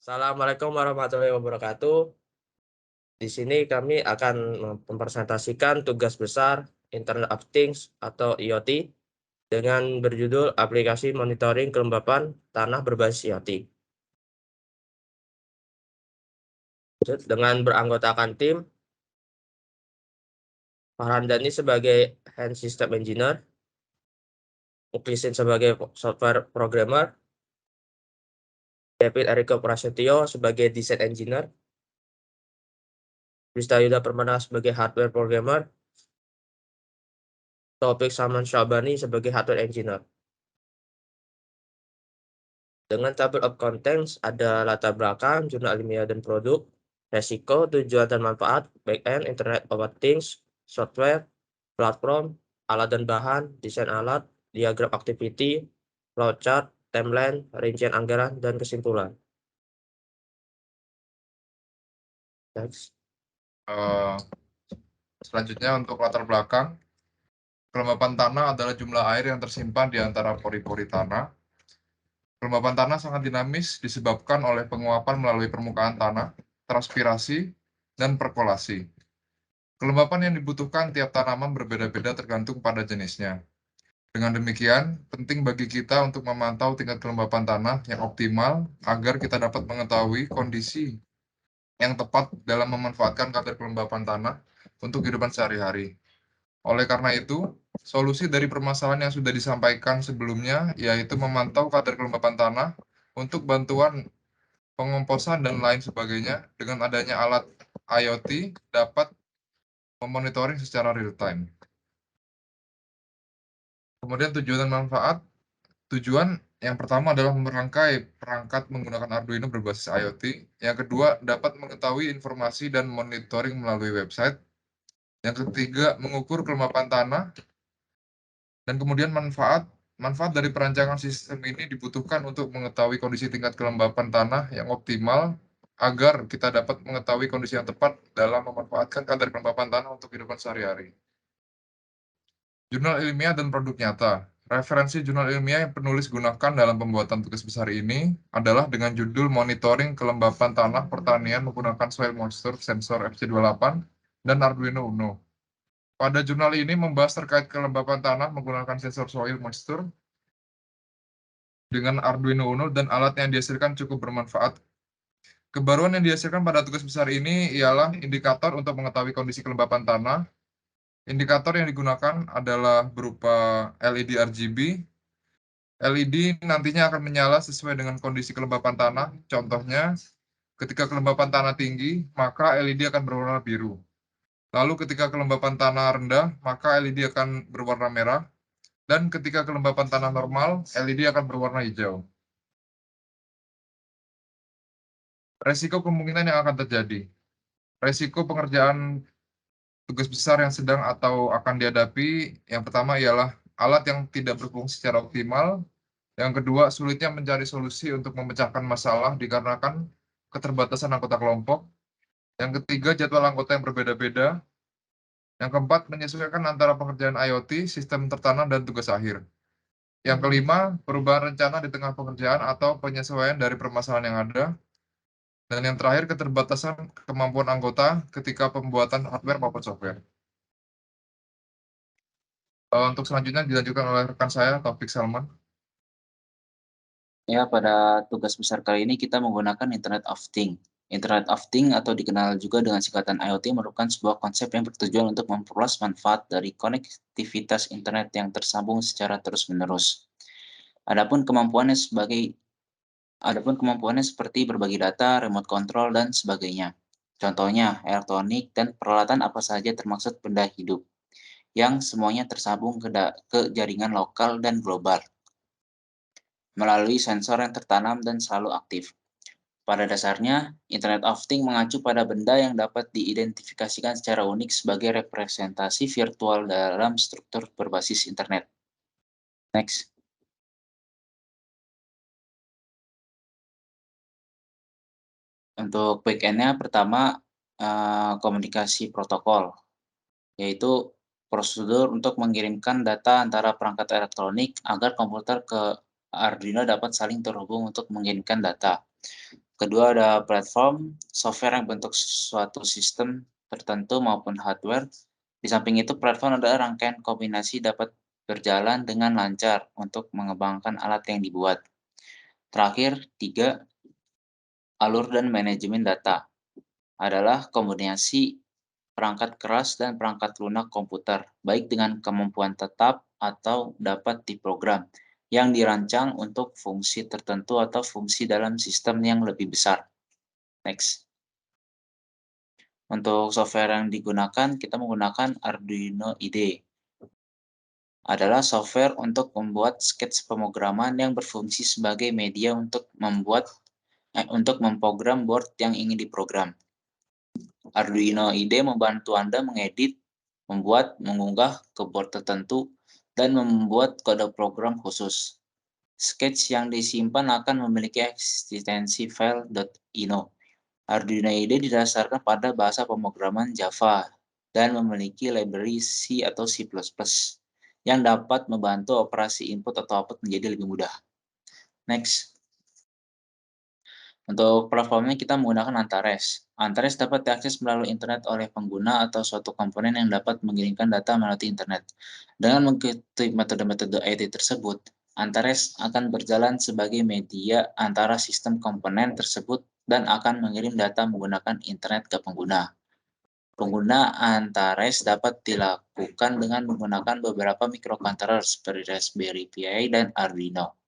Assalamualaikum warahmatullahi wabarakatuh. Di sini kami akan mempresentasikan tugas besar Internet of Things atau IoT dengan berjudul aplikasi monitoring kelembapan tanah berbasis IoT. Dengan beranggotakan tim, Farhandani sebagai Hand System Engineer, Muklisin sebagai Software Programmer, David Eriko Prasetyo sebagai Design Engineer, Yuda Permana sebagai Hardware Programmer, Taufik Saman Syabani sebagai Hardware Engineer. Dengan table of contents ada latar belakang, jurnal ilmiah dan produk, resiko, tujuan dan manfaat, backend, Internet of Things, software, platform, alat dan bahan, desain alat, diagram activity, flowchart, timeline, rincian anggaran, dan kesimpulan. Next. Selanjutnya untuk latar belakang, kelembapan tanah adalah jumlah air yang tersimpan di antara pori-pori tanah. Kelembapan tanah sangat dinamis disebabkan oleh penguapan melalui permukaan tanah, transpirasi, dan perkolasi. Kelembapan yang dibutuhkan tiap tanaman berbeda-beda tergantung pada jenisnya. Dengan demikian, penting bagi kita untuk memantau tingkat kelembapan tanah yang optimal agar kita dapat mengetahui kondisi yang tepat dalam memanfaatkan kadar kelembapan tanah untuk kehidupan sehari-hari. Oleh karena itu, solusi dari permasalahan yang sudah disampaikan sebelumnya yaitu memantau kadar kelembapan tanah untuk bantuan pengomposan dan lain sebagainya. Dengan adanya alat IoT dapat memonitoring secara real time. Kemudian tujuan dan manfaat. Tujuan yang pertama adalah merangkai perangkat menggunakan Arduino berbasis IoT. Yang kedua, dapat mengetahui informasi dan monitoring melalui website. Yang ketiga, mengukur kelembapan tanah. Dan kemudian manfaat dari perancangan sistem ini dibutuhkan untuk mengetahui kondisi tingkat kelembapan tanah yang optimal agar kita dapat mengetahui kondisi yang tepat dalam memanfaatkan kadar kelembapan tanah untuk kehidupan sehari-hari. Jurnal ilmiah dan produk nyata. Referensi jurnal ilmiah yang penulis gunakan dalam pembuatan tugas besar ini adalah dengan judul Monitoring Kelembapan Tanah Pertanian menggunakan Soil Moisture Sensor FC28 dan Arduino Uno. Pada jurnal ini membahas terkait kelembapan tanah menggunakan sensor soil moisture dengan Arduino Uno dan alat yang dihasilkan cukup bermanfaat. Kebaruan yang dihasilkan pada tugas besar ini ialah indikator untuk mengetahui kondisi kelembapan tanah. Indikator yang digunakan adalah berupa LED RGB. LED nantinya akan menyala sesuai dengan kondisi kelembapan tanah. Contohnya, ketika kelembapan tanah tinggi, maka LED akan berwarna biru. Lalu ketika kelembapan tanah rendah, maka LED akan berwarna merah. Dan ketika kelembapan tanah normal, LED akan berwarna hijau. Resiko kemungkinan yang akan terjadi. Resiko pengerjaan tugas besar yang sedang atau akan dihadapi, yang pertama ialah alat yang tidak berfungsi secara optimal. Yang kedua, sulitnya mencari solusi untuk memecahkan masalah dikarenakan keterbatasan anggota kelompok. Yang ketiga, jadwal anggota yang berbeda-beda. Yang keempat, menyesuaikan antara pengerjaan IoT, sistem tertanam, dan tugas akhir. Yang kelima, perubahan rencana di tengah pengerjaan atau penyesuaian dari permasalahan yang ada. Dan yang terakhir, keterbatasan kemampuan anggota ketika pembuatan hardware maupun software. Untuk selanjutnya dilanjutkan oleh rekan saya, Taufik Salman. Ya, pada tugas besar kali ini kita menggunakan Internet of Things. Internet of Things atau dikenal juga dengan singkatan IoT merupakan sebuah konsep yang bertujuan untuk memperluas manfaat dari konektivitas internet yang tersambung secara terus-menerus. Adapun kemampuannya seperti berbagi data, remote control, dan sebagainya. Contohnya, elektronik dan peralatan apa saja termasuk benda hidup, yang semuanya tersambung ke jaringan lokal dan global melalui sensor yang tertanam dan selalu aktif. Pada dasarnya, Internet of Things mengacu pada benda yang dapat diidentifikasikan secara unik sebagai representasi virtual dalam struktur berbasis internet. Next. Untuk backend-nya pertama komunikasi protokol, yaitu prosedur untuk mengirimkan data antara perangkat elektronik agar komputer ke Arduino dapat saling terhubung untuk mengirimkan data. Kedua ada platform, software yang bentuk suatu sistem tertentu maupun hardware. Di samping itu, platform adalah rangkaian kombinasi dapat berjalan dengan lancar untuk mengembangkan alat yang dibuat. Terakhir, 3, alur dan manajemen data adalah kombinasi perangkat keras dan perangkat lunak komputer, baik dengan kemampuan tetap atau dapat diprogram, yang dirancang untuk fungsi tertentu atau fungsi dalam sistem yang lebih besar. Next. Untuk software yang digunakan, kita menggunakan Arduino IDE. Adalah software untuk membuat skets pemrograman yang berfungsi sebagai media untuk memprogram board yang ingin diprogram. Arduino IDE membantu Anda mengedit, membuat, mengunggah ke board tertentu, dan membuat kode program khusus. Sketch yang disimpan akan memiliki eksistensi file .ino. Arduino IDE didasarkan pada bahasa pemrograman Java dan memiliki library C atau C++ yang dapat membantu operasi input atau output menjadi lebih mudah. Next. Untuk platformnya kita menggunakan Antares. Antares dapat diakses melalui internet oleh pengguna atau suatu komponen yang dapat mengirimkan data melalui internet. Dengan mengikuti metode-metode IT tersebut, Antares akan berjalan sebagai media antara sistem komponen tersebut dan akan mengirim data menggunakan internet ke pengguna. Penggunaan Antares dapat dilakukan dengan menggunakan beberapa microcontroller seperti Raspberry Pi dan Arduino.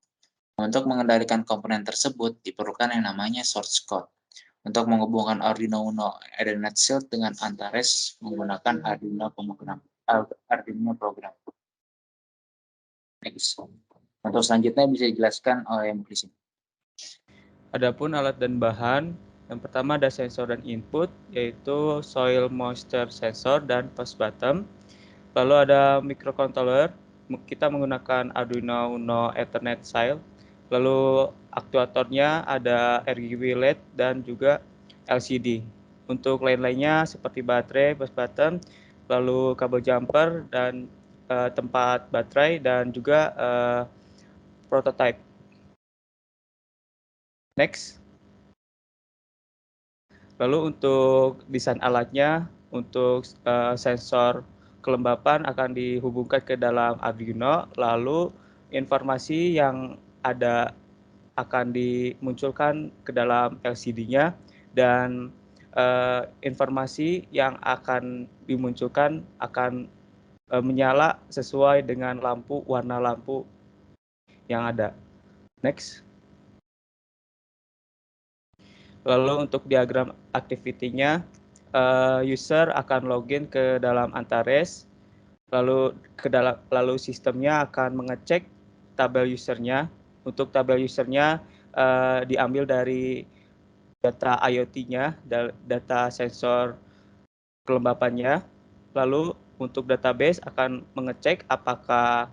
Untuk mengendalikan komponen tersebut, diperlukan yang namanya source code. Untuk menghubungkan Arduino Uno Ethernet Shield dengan Antares menggunakan Arduino program. Next. Untuk selanjutnya bisa dijelaskan oleh Mbak Lisi. Adapun alat dan bahan, yang pertama ada sensor dan input, yaitu soil moisture sensor dan post bottom. Lalu ada microcontroller, kita menggunakan Arduino Uno Ethernet Shield. Lalu aktuatornya ada RGB LED dan juga LCD. Untuk lain-lainnya seperti baterai, post bottom, lalu kabel jumper dan tempat baterai dan juga prototype. Next. Lalu untuk desain alatnya, untuk sensor kelembapan akan dihubungkan ke dalam Arduino, lalu informasi yang ada akan dimunculkan ke dalam LCD-nya, dan informasi yang akan dimunculkan akan menyala sesuai dengan warna lampu yang ada. Next. Lalu untuk diagram activity-nya, user akan login ke dalam Antares, lalu sistemnya akan mengecek tabel usernya. Untuk tabel usernya diambil dari data IoT-nya, data sensor kelembapannya. Lalu untuk database akan mengecek apakah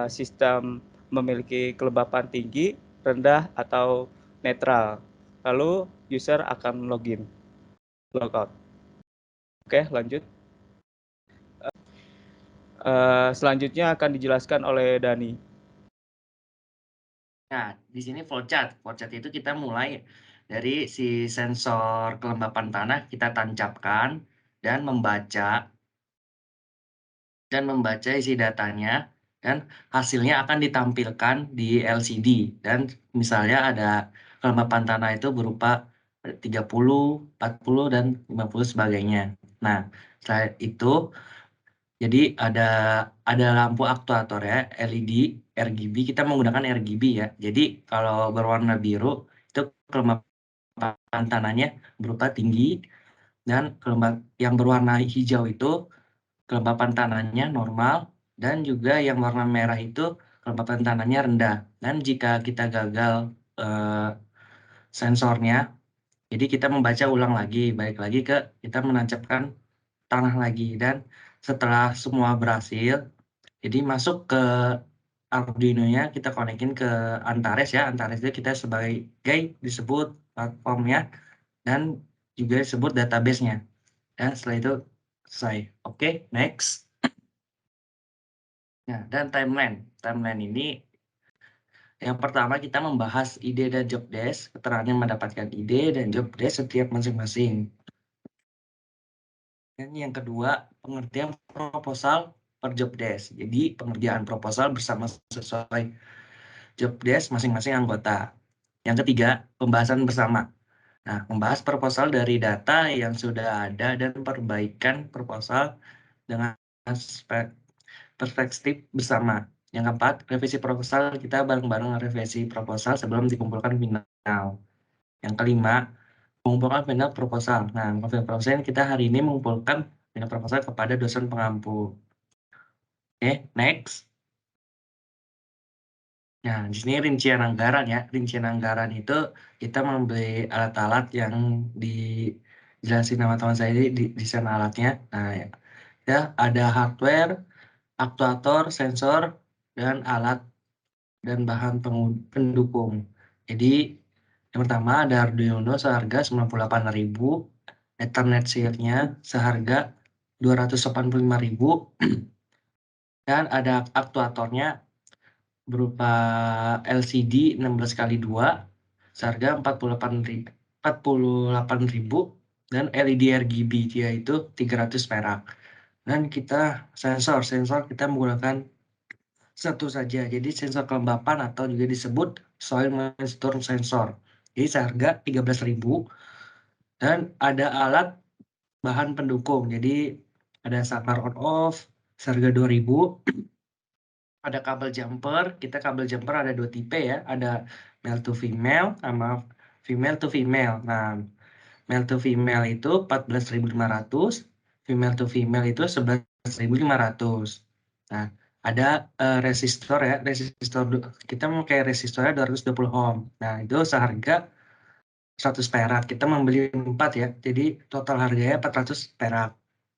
sistem memiliki kelembapan tinggi, rendah, atau netral. Lalu user akan login, logout. Oke, lanjut. Selanjutnya akan dijelaskan oleh Dani. Nah, di sini flowchart. Flowchart itu kita mulai dari si sensor kelembapan tanah, kita tancapkan dan membaca isi datanya, dan hasilnya akan ditampilkan di LCD. Dan misalnya ada kelembapan tanah itu berupa 30, 40, dan 50 sebagainya. Nah, setelah itu jadi ada lampu aktuator ya, LED, RGB. Kita menggunakan RGB ya. Jadi kalau berwarna biru itu kelembapan tanahnya berupa tinggi, dan yang berwarna hijau itu kelembapan tanahnya normal, dan juga yang warna merah itu kelembapan tanahnya rendah. Dan jika kita gagal sensornya, jadi kita membaca ulang lagi, balik lagi ke kita menancapkan tanah lagi. Dan setelah semua berhasil, jadi masuk ke Arduino-nya, kita konekin ke Antares ya. Antares itu kita sebagai disebut platformnya dan juga disebut database-nya. Dan setelah itu selesai. Oke, next. Nah, dan timeline. Timeline ini Yang pertama kita membahas ide dan job desk, keterangan mendapatkan ide dan job desk setiap masing-masing. Dan yang kedua, pengertian proposal per job desk. Jadi pengerjaan proposal bersama sesuai job desk masing-masing anggota. Yang ketiga, pembahasan bersama. Nah, membahas proposal dari data yang sudah ada dan perbaikan proposal dengan perspektif bersama. Yang keempat, revisi proposal, kita bareng-bareng revisi proposal sebelum dikumpulkan final. Yang kelima, mengumpulkan final proposal. Nah, final proposal kita hari ini mengumpulkan final proposal kepada dosen pengampu. Oke, next. Nah, di sini rincian anggaran ya. Rincian anggaran itu kita membeli alat-alat yang dijelasin sama teman saya di desain alatnya. Nah, ya ada hardware, aktuator, sensor, dan alat dan bahan pendukung. Jadi yang pertama ada Arduino seharga 98.000, Ethernet share-nya seharga 285.000, dan ada aktuatornya berupa LCD 16x2 seharga 48.000 dan LED RGB dia itu 300 perak. Dan kita sensor kita menggunakan satu saja, jadi sensor kelembapan atau juga disebut soil moisture sensor. Jadi seharga 13.000 dan ada alat bahan pendukung. Jadi ada saklar on off seharga 2.000. Ada kabel jumper, kabel jumper ada 2 tipe ya, ada male to female sama female to female. Nah, male to female itu 14.500, female to female itu 11.500. Nah, ada resistor ya, kita memakai resistornya 220 ohm. Nah, itu seharga 100 perak. Kita membeli 4 ya, jadi total harganya 400 perak.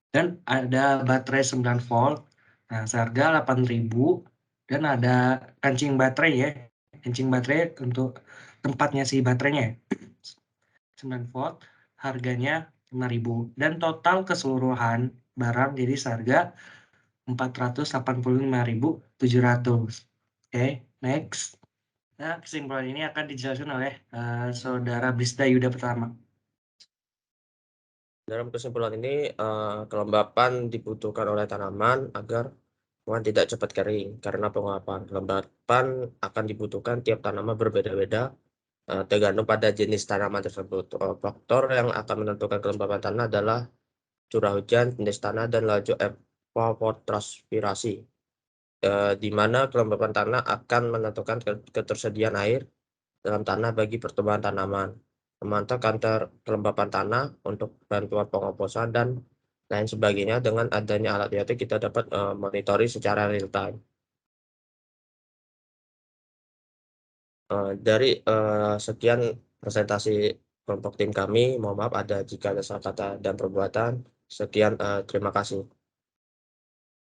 Dan ada baterai 9 volt, nah seharga 8.000. Dan ada kancing baterai ya, kancing baterai untuk tempatnya si baterainya 9 volt, harganya 5.000. Dan total keseluruhan barang jadi seharga 485.700. Oke, next. Nah, kesimpulan ini akan dijelaskan oleh Saudara Brisda Yuda Pertama. Dalam kesimpulan ini, kelembapan dibutuhkan oleh tanaman agar tanaman tidak cepat kering. Karena penguapan kelembapan akan dibutuhkan tiap tanaman berbeda-beda, tergantung pada jenis tanaman tersebut. Faktor yang akan menentukan kelembapan tanah adalah curah hujan, jenis tanah, dan laju evapotranspirasi, di mana kelembapan tanah akan menentukan ketersediaan air dalam tanah bagi pertumbuhan tanaman. Memantau kantor kelembapan tanah untuk bantuan pengoposan dan lain sebagainya. Dengan adanya alat itu kita dapat monitori secara real time. Dari sekian presentasi kelompok tim kami, mohon maaf ada jika ada salah kata dan perbuatan. Sekian, terima kasih.